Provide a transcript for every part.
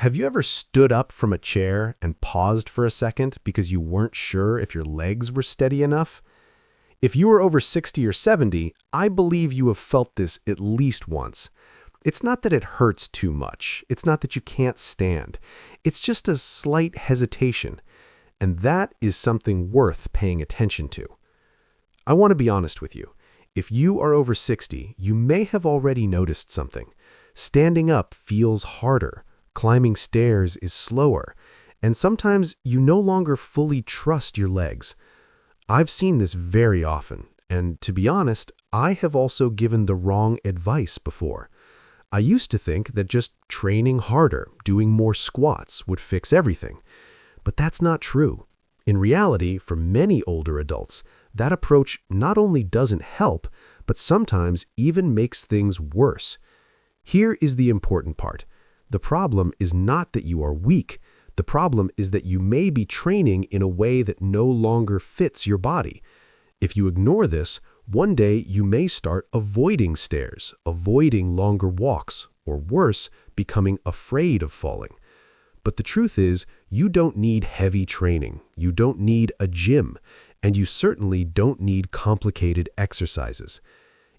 Have you ever stood up from a chair and paused for a second because you weren't sure if your legs were steady enough? If you are over 60 or 70, I believe you have felt this at least once. It's not that it hurts too much. It's not that you can't stand. It's just a slight hesitation. And that is something worth paying attention to. I want to be honest with you. If you are over 60, you may have already noticed something. Standing up feels harder. Climbing stairs is slower, and sometimes you no longer fully trust your legs. I've seen this very often, and to be honest, I have also given the wrong advice before. I used to think that just training harder, doing more squats, would fix everything. But that's not true. In reality, for many older adults, that approach not only doesn't help, but sometimes even makes things worse. Here is the important part. The problem is not that you are weak. The problem is that you may be training in a way that no longer fits your body. If you ignore this, one day you may start avoiding stairs, avoiding longer walks, or worse, becoming afraid of falling. But the truth is, you don't need heavy training, you don't need a gym, and you certainly don't need complicated exercises.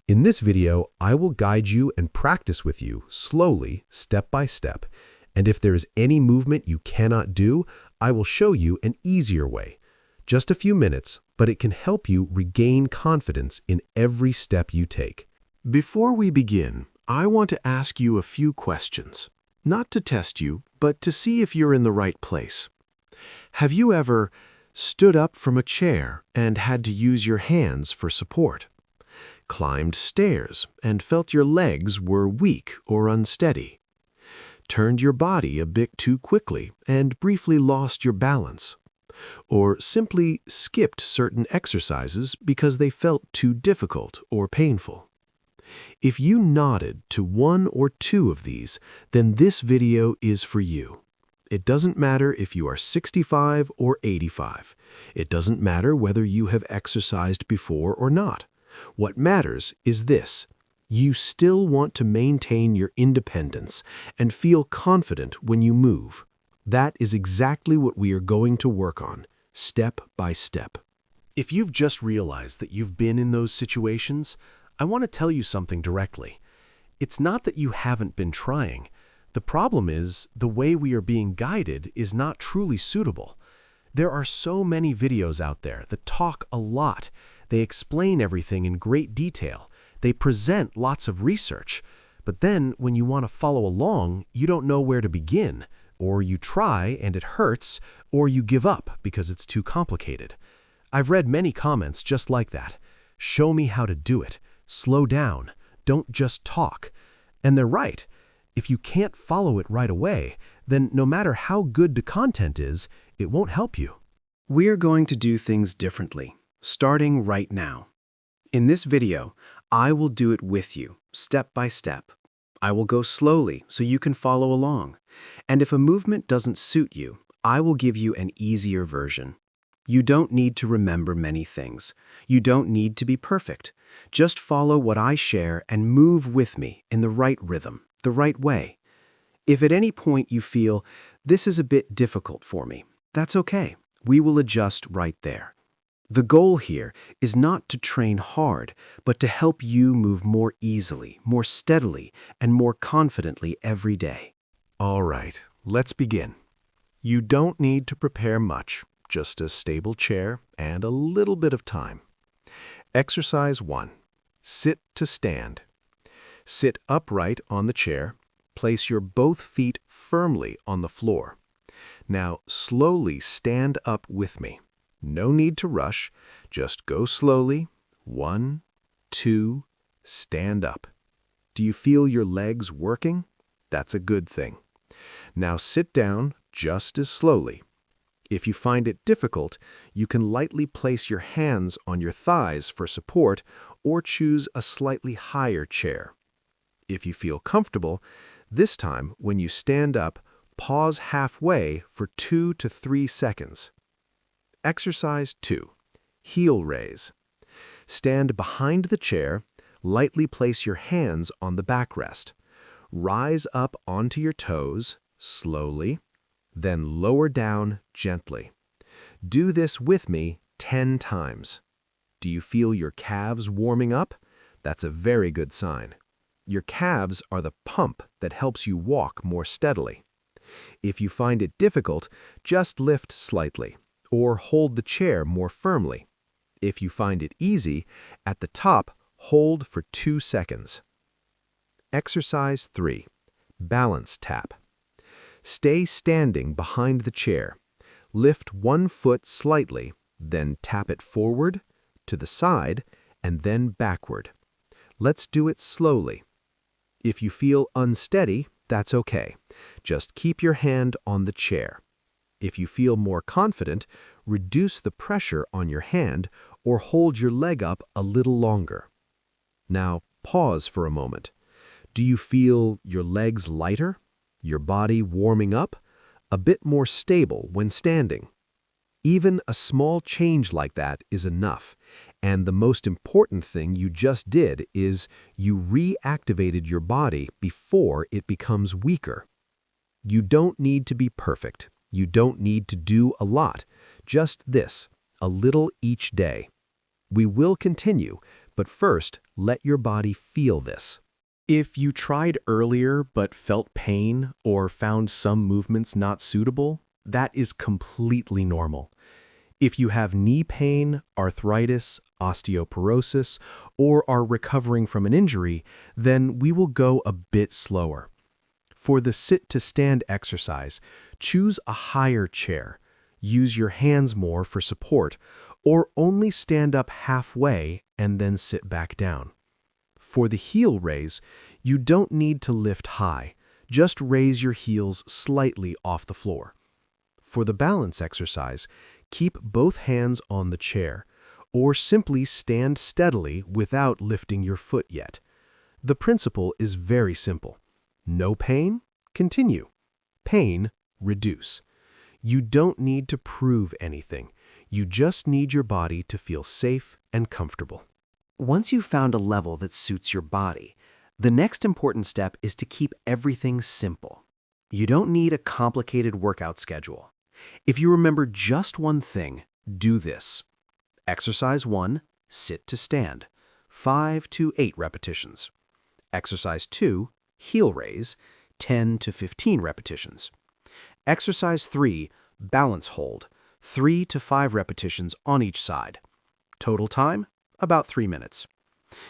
In this video, I will guide you and practice with you slowly, step by step, and if there is any movement you cannot do, I will show you an easier way. Just a few minutes, but it can help you regain confidence in every step you take. Before we begin, I want to ask you a few questions. Not to test you, but to see if you're in the right place. Have you ever stood up from a chair and had to use your hands for support? Climbed stairs and felt your legs were weak or unsteady? Turned your body a bit too quickly and briefly lost your balance? Or simply skipped certain exercises because they felt too difficult or painful? If you nodded to one or two of these, then this video is for you. It doesn't matter if you are 65 or 85. It doesn't matter whether you have exercised before or not. What matters is this: you still want to maintain your independence and feel confident when you move. That is exactly what we are going to work on, step by step. If you've just realized that you've been in those situations, I want to tell you something directly. It's not that you haven't been trying. The problem is the way we are being guided is not truly suitable. There are so many videos out there that talk a lot. They explain everything in great detail. They present lots of research. But then when you want to follow along, you don't know where to begin. Or you try and it hurts, or you give up because it's too complicated. I've read many comments just like that. Show me how to do it. Slow down. Don't just talk. And they're right. If you can't follow it right away, then no matter how good the content is, it won't help you. We're going to do things differently, starting right now. In this video, I will do it with you, step by step. I will go slowly so you can follow along. And if a movement doesn't suit you, I will give you an easier version. You don't need to remember many things. You don't need to be perfect. Just follow what I share and move with me in the right rhythm, the right way. If at any point you feel, this is a bit difficult for me, that's okay. We will adjust right there. The goal here is not to train hard, but to help you move more easily, more steadily, and more confidently every day. All right, let's begin. You don't need to prepare much, just a stable chair and a little bit of time. Exercise 1. Sit to stand. Sit upright on the chair. Place your both feet firmly on the floor. Now slowly stand up with me. No need to rush, just go slowly. 1, 2, stand up. Do you feel your legs working? That's a good thing. Now sit down just as slowly. If you find it difficult, you can lightly place your hands on your thighs for support or choose a slightly higher chair. If you feel comfortable, this time when you stand up, pause halfway for 2 to 3 seconds. Exercise 2. Heel raise. Stand behind the chair, lightly place your hands on the backrest. Rise up onto your toes, slowly, then lower down gently. Do this with me 10 times. Do you feel your calves warming up? That's a very good sign. Your calves are the pump that helps you walk more steadily. If you find it difficult, just lift slightly, or hold the chair more firmly. If you find it easy, at the top, hold for 2 seconds. Exercise 3. Balance tap. Stay standing behind the chair. Lift one foot slightly, then tap it forward, to the side, and then backward. Let's do it slowly. If you feel unsteady, that's okay. Just keep your hand on the chair. If you feel more confident, reduce the pressure on your hand or hold your leg up a little longer. Now, pause for a moment. Do you feel your legs lighter? Your body warming up? A bit more stable when standing? Even a small change like that is enough, and the most important thing you just did is you reactivated your body before it becomes weaker. You don't need to be perfect. You don't need to do a lot. Just this, a little each day. We will continue, but first, let your body feel this. If you tried earlier but felt pain or found some movements not suitable, that is completely normal. If you have knee pain, arthritis, osteoporosis, or are recovering from an injury, then we will go a bit slower. For the sit-to-stand exercise, choose a higher chair, use your hands more for support, or only stand up halfway and then sit back down. For the heel raise, you don't need to lift high, just raise your heels slightly off the floor. For the balance exercise, keep both hands on the chair, or simply stand steadily without lifting your foot yet. The principle is very simple. No pain? Continue. Pain? Reduce. You don't need to prove anything. You just need your body to feel safe and comfortable. Once you've found a level that suits your body, the next important step is to keep everything simple. You don't need a complicated workout schedule. If you remember just one thing, do this. Exercise 1, sit to stand, 5 to 8 repetitions. Exercise 2, heel raise, 10 to 15 repetitions. Exercise 3, balance hold, 3 to 5 repetitions on each side. Total time, about 3 minutes.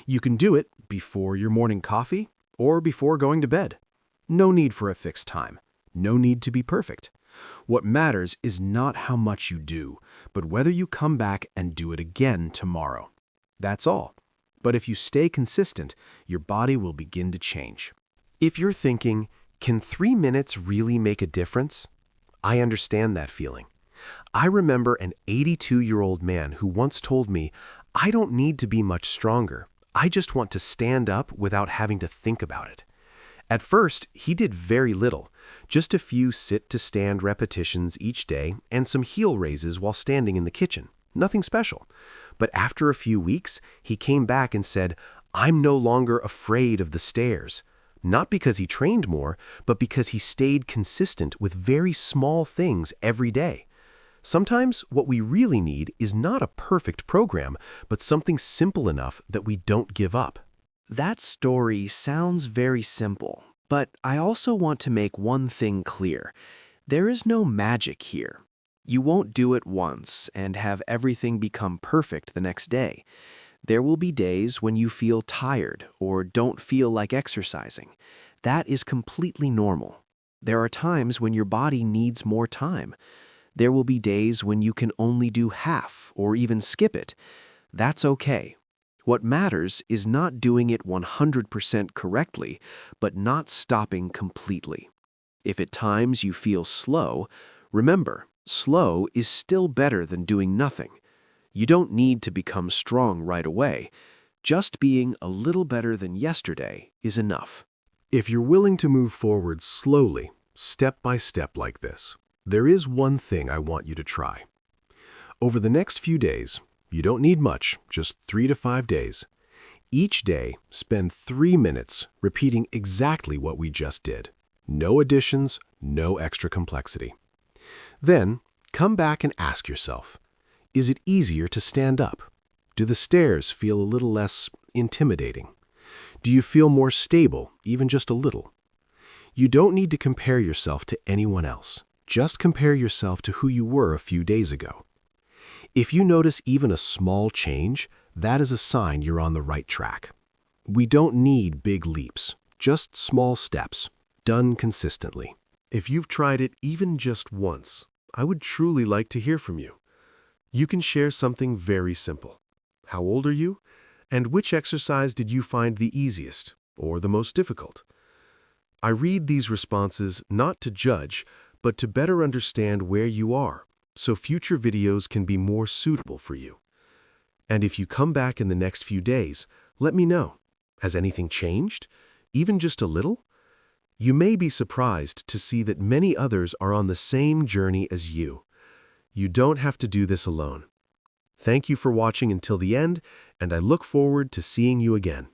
You can do it before your morning coffee or before going to bed. No need for a fixed time. No need to be perfect. What matters is not how much you do, but whether you come back and do it again tomorrow. That's all. But if you stay consistent, your body will begin to change. If you're thinking, can 3 minutes really make a difference? I understand that feeling. I remember an 82-year-old man who once told me, I don't need to be much stronger. I just want to stand up without having to think about it. At first, he did very little, just a few sit-to-stand repetitions each day and some heel raises while standing in the kitchen. Nothing special. But after a few weeks, he came back and said, I'm no longer afraid of the stairs. Not because he trained more, but because he stayed consistent with very small things every day. Sometimes what we really need is not a perfect program, but something simple enough that we don't give up. That story sounds very simple, but I also want to make one thing clear. There is no magic here. You won't do it once and have everything become perfect the next day. There will be days when you feel tired or don't feel like exercising. That is completely normal. There are times when your body needs more time. There will be days when you can only do half or even skip it. That's okay. What matters is not doing it 100% correctly, but not stopping completely. If at times you feel slow, remember, slow is still better than doing nothing. You don't need to become strong right away. Just being a little better than yesterday is enough. If you're willing to move forward slowly, step by step like this, there is one thing I want you to try. Over the next few days, you don't need much, just 3 to 5 days. Each day, spend 3 minutes repeating exactly what we just did. No additions, No extra complexity. Then, come back and ask yourself, is it easier to stand up? Do the stairs feel a little less intimidating? Do you feel more stable, even just a little? You don't need to compare yourself to anyone else. Just compare yourself to who you were a few days ago. If you notice even a small change, that is a sign you're on the right track. We don't need big leaps, just small steps, done consistently. If you've tried it even just once, I would truly like to hear from you. You can share something very simple. How old are you? And which exercise did you find the easiest or the most difficult? I read these responses not to judge, but to better understand where you are, so future videos can be more suitable for you. And if you come back in the next few days, let me know. Has anything changed? Even just a little? You may be surprised to see that many others are on the same journey as you. You don't have to do this alone. Thank you for watching until the end, and I look forward to seeing you again.